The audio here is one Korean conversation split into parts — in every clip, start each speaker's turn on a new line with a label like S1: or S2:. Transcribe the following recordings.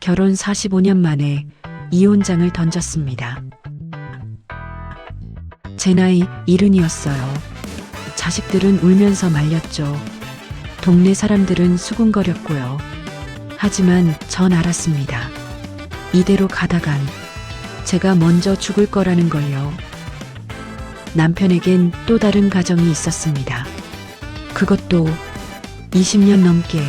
S1: 결혼 45년 만에 이혼장을 던졌습니다. 제 나이 70이었어요. 자식들은 울면서 말렸죠. 동네 사람들은 수군거렸고요. 하지만 전 알았습니다. 이대로 가다간 제가 먼저 죽을 거라는 걸요. 남편에겐 또 다른 가정이 있었습니다. 그것도 20년 넘게.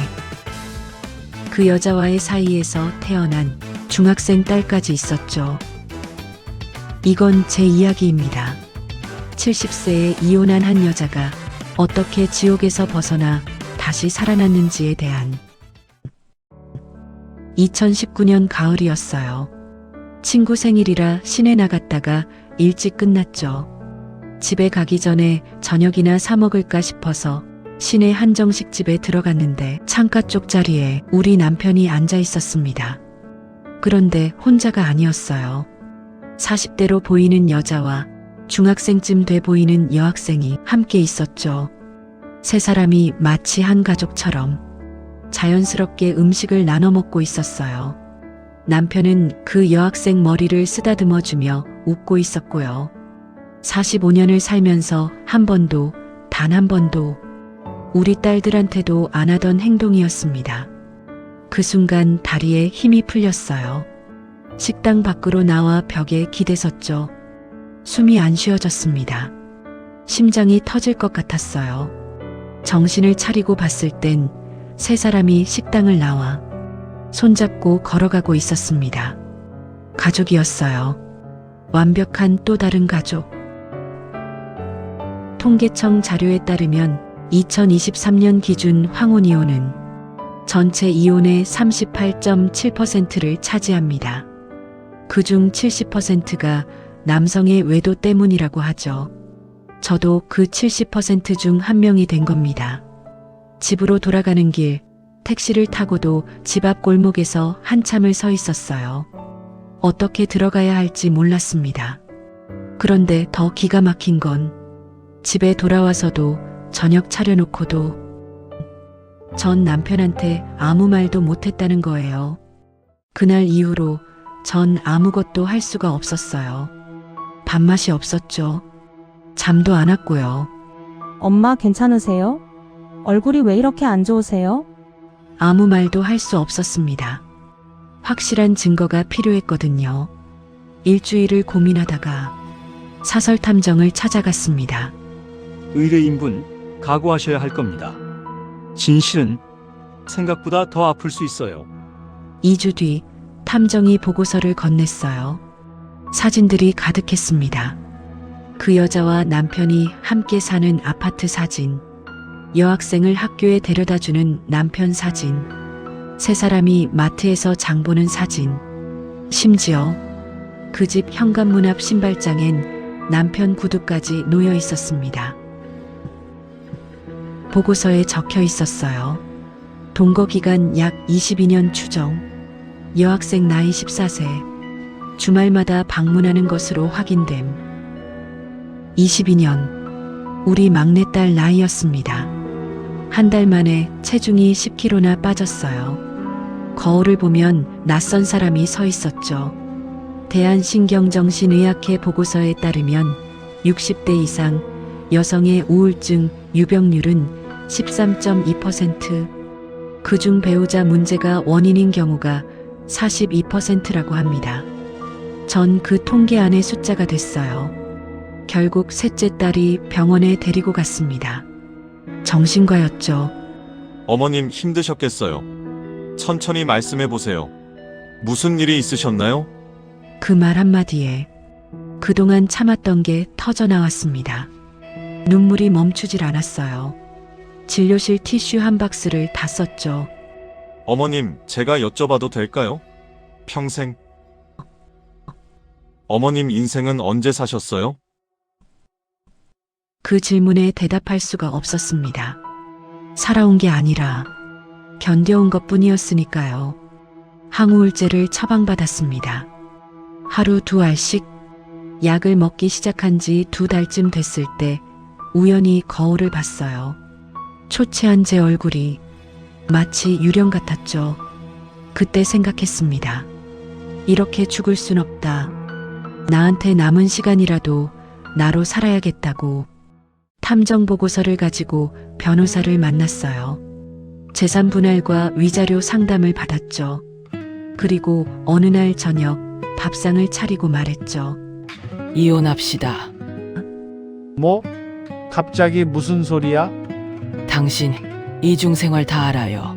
S1: 그 여자와의 사이에서 태어난 중학생 딸까지 있었죠. 이건 제 이야기입니다. 70세에 이혼한 한 여자가 어떻게 지옥에서 벗어나 다시 살아났는지에 대한. 2019년 가을이었어요. 친구 생일이라 시내 나갔다가 일찍 끝났죠. 집에 가기 전에 저녁이나 사 먹을까 싶어서 시내 한정식집에 들어갔는데 창가 쪽 자리에 우리 남편이 앉아 있었습니다. 그런데 혼자가 아니었어요. 40대로 보이는 여자와 중학생쯤 돼 보이는 여학생이 함께 있었죠. 세 사람이 마치 한 가족처럼 자연스럽게 음식을 나눠 먹고 있었어요. 남편은 그 여학생 머리를 쓰다듬어주며 웃고 있었고요. 45년을 살면서 한 번도, 단 한 번도 우리 딸들한테도 안 하던 행동이었습니다. 그 순간 다리에 힘이 풀렸어요. 식당 밖으로 나와 벽에 기대섰죠. 숨이 안 쉬어졌습니다. 심장이 터질 것 같았어요. 정신을 차리고 봤을 땐 세 사람이 식당을 나와 손잡고 걸어가고 있었습니다. 가족이었어요. 완벽한 또 다른 가족. 통계청 자료에 따르면 2023년 기준 황혼 이혼은 전체 이혼의 38.7%를 차지합니다. 그중 70%가 남성의 외도 때문이라고 하죠. 저도 그 70% 중 한 명이 된 겁니다. 집으로 돌아가는 길, 택시를 타고도 집 앞 골목에서 한참을 서 있었어요. 어떻게 들어가야 할지 몰랐습니다. 그런데 더 기가 막힌 건 집에 돌아와서도 저녁 차려놓고도 전 남편한테 아무 말도 못했다는 거예요. 그날 이후로 전 아무것도 할 수가 없었어요. 밥맛이 없었죠. 잠도 안 왔고요.
S2: 엄마 괜찮으세요? 얼굴이 왜 이렇게 안 좋으세요?
S1: 아무 말도 할 수 없었습니다. 확실한 증거가 필요했거든요. 일주일을 고민하다가 사설 탐정을 찾아갔습니다.
S3: 의뢰인분, 각오하셔야 할 겁니다. 진실은 생각보다 더 아플 수 있어요.
S1: 2주 뒤 탐정이 보고서를 건넸어요. 사진들이 가득했습니다. 그 여자와 남편이 함께 사는 아파트 사진, 여학생을 학교에 데려다주는 남편 사진, 세 사람이 마트에서 장 보는 사진, 심지어 그 집 현관문 앞 신발장엔 남편 구두까지 놓여 있었습니다. 보고서에 적혀 있었어요. 동거 기간 약 22년 추정, 여학생 나이 14세, 주말마다 방문하는 것으로 확인됨. 22년, 우리 막내딸 나이였습니다. 한 달 만에 체중이 10kg나 빠졌어요. 거울을 보면 낯선 사람이 서 있었죠. 대한신경정신의학회 보고서에 따르면 60대 이상 여성의 우울증 유병률은 13.2%, 그중 배우자 문제가 원인인 경우가 42%라고 합니다. 전 그 통계 안의 숫자가 됐어요. 결국 셋째 딸이 병원에 데리고 갔습니다. 정신과였죠.
S4: 어머님 힘드셨겠어요. 천천히 말씀해 보세요. 무슨 일이 있으셨나요?
S1: 그 말 한마디에 그동안 참았던 게 터져 나왔습니다. 눈물이 멈추질 않았어요. 진료실 티슈 한 박스를 다 썼죠.
S4: 어머님, 제가 여쭤봐도 될까요? 평생. 어머님 인생은 언제 사셨어요?
S1: 그 질문에 대답할 수가 없었습니다. 살아온 게 아니라 견뎌온 것뿐이었으니까요. 항우울제를 처방받았습니다. 하루 2알씩 약을 먹기 시작한 지 2달쯤 됐을 때 우연히 거울을 봤어요. 초췌한 제 얼굴이 마치 유령 같았죠. 그때 생각했습니다. 이렇게 죽을 순 없다. 나한테 남은 시간이라도 나로 살아야겠다고. 탐정 보고서를 가지고 변호사를 만났어요. 재산 분할과 위자료 상담을 받았죠. 그리고 어느 날 저녁 밥상을 차리고 말했죠.
S5: 이혼합시다.
S6: 뭐? 갑자기 무슨 소리야?
S5: 당신 이중생활 다 알아요.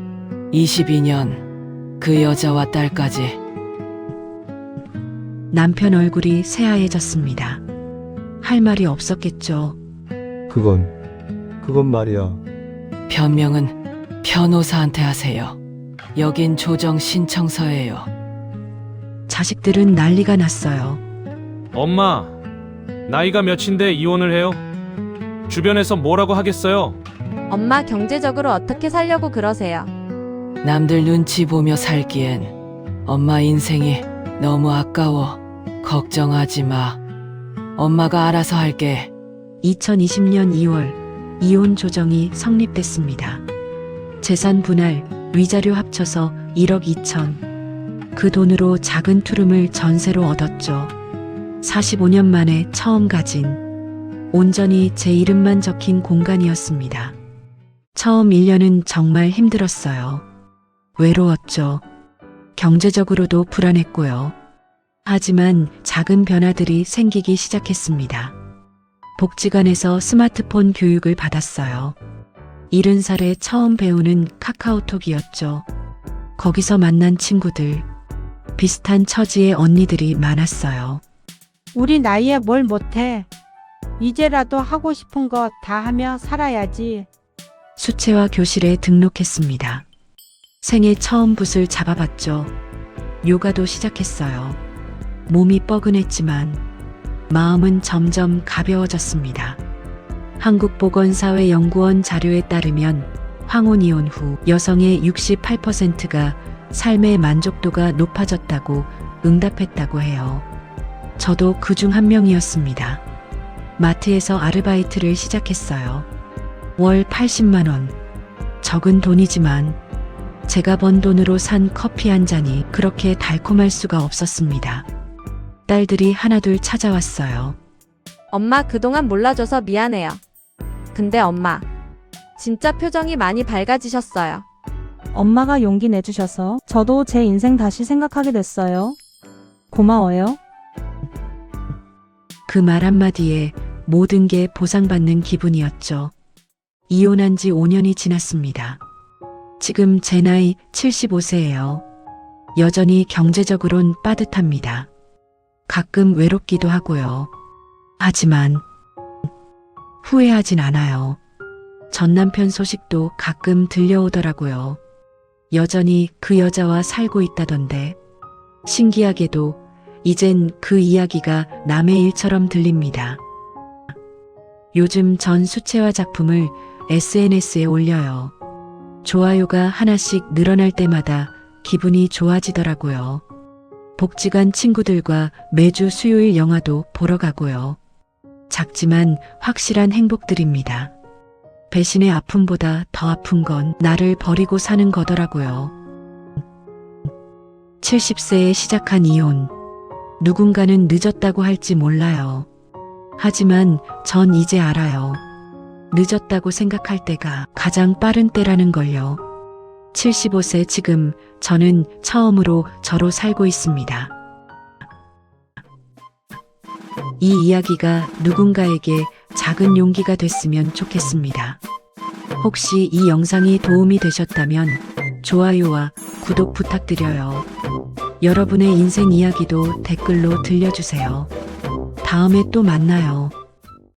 S5: 22년 그 여자와 딸까지.
S1: 남편 얼굴이 새하얘졌습니다. 할 말이 없었겠죠.
S7: 그건 말이야.
S5: 변명은 변호사한테 하세요. 여긴 조정 신청서예요.
S1: 자식들은 난리가 났어요.
S8: 엄마, 나이가 몇인데 이혼을 해요? 주변에서 뭐라고 하겠어요?
S9: 엄마 경제적으로 어떻게 살려고 그러세요?
S5: 남들 눈치 보며 살기엔 엄마 인생이 너무 아까워. 걱정하지 마. 엄마가 알아서 할게.
S1: 2020년 2월 이혼 조정이 성립됐습니다. 재산 분할, 위자료 합쳐서 1억 2천. 그 돈으로 작은 투룸을 전세로 얻었죠. 45년 만에 처음 가진 온전히 제 이름만 적힌 공간이었습니다. 처음 1년은 정말 힘들었어요. 외로웠죠. 경제적으로도 불안했고요. 하지만 작은 변화들이 생기기 시작했습니다. 복지관에서 스마트폰 교육을 받았어요. 70살에 처음 배우는 카카오톡이었죠. 거기서 만난 친구들, 비슷한 처지의 언니들이 많았어요.
S10: 우리 나이에 뭘 못해. 이제라도 하고 싶은 거 다 하며 살아야지.
S1: 수채화 교실에 등록했습니다. 생애 처음 붓을 잡아봤죠. 요가도 시작했어요. 몸이 뻐근했지만 마음은 점점 가벼워졌습니다. 한국보건사회연구원 자료에 따르면 황혼 이혼 후 여성의 68%가 삶의 만족도가 높아졌다고 응답했다고 해요. 저도 그중 한 명이었습니다. 마트에서 아르바이트를 시작했어요. 월 80만 원. 적은 돈이지만 제가 번 돈으로 산 커피 한 잔이 그렇게 달콤할 수가 없었습니다. 딸들이 하나둘 찾아왔어요.
S9: 엄마 그동안 몰라줘서 미안해요. 근데 엄마, 진짜 표정이 많이 밝아지셨어요.
S2: 엄마가 용기 내주셔서 저도 제 인생 다시 생각하게 됐어요. 고마워요.
S1: 그 말 한마디에 모든 게 보상받는 기분이었죠. 이혼한 지 5년이 지났습니다. 지금 제 나이 75세예요. 여전히 경제적으론 빠듯합니다. 가끔 외롭기도 하고요. 하지만 후회하진 않아요. 전 남편 소식도 가끔 들려오더라고요. 여전히 그 여자와 살고 있다던데. 신기하게도 이젠 그 이야기가 남의 일처럼 들립니다. 요즘 전 수채화 작품을 SNS에 올려요. 좋아요가 하나씩 늘어날 때마다 기분이 좋아지더라고요. 복지관 친구들과 매주 수요일 영화도 보러 가고요. 작지만 확실한 행복들입니다. 배신의 아픔보다 더 아픈 건 나를 버리고 사는 거더라고요. 70세에 시작한 이혼. 누군가는 늦었다고 할지 몰라요. 하지만 전 이제 알아요. 늦었다고 생각할 때가 가장 빠른 때라는 걸요. 75세 지금 저는 처음으로 저로 살고 있습니다. 이 이야기가 누군가에게 작은 용기가 됐으면 좋겠습니다. 혹시 이 영상이 도움이 되셨다면 좋아요와 구독 부탁드려요. 여러분의 인생 이야기도 댓글로 들려주세요. 다음에 또 만나요.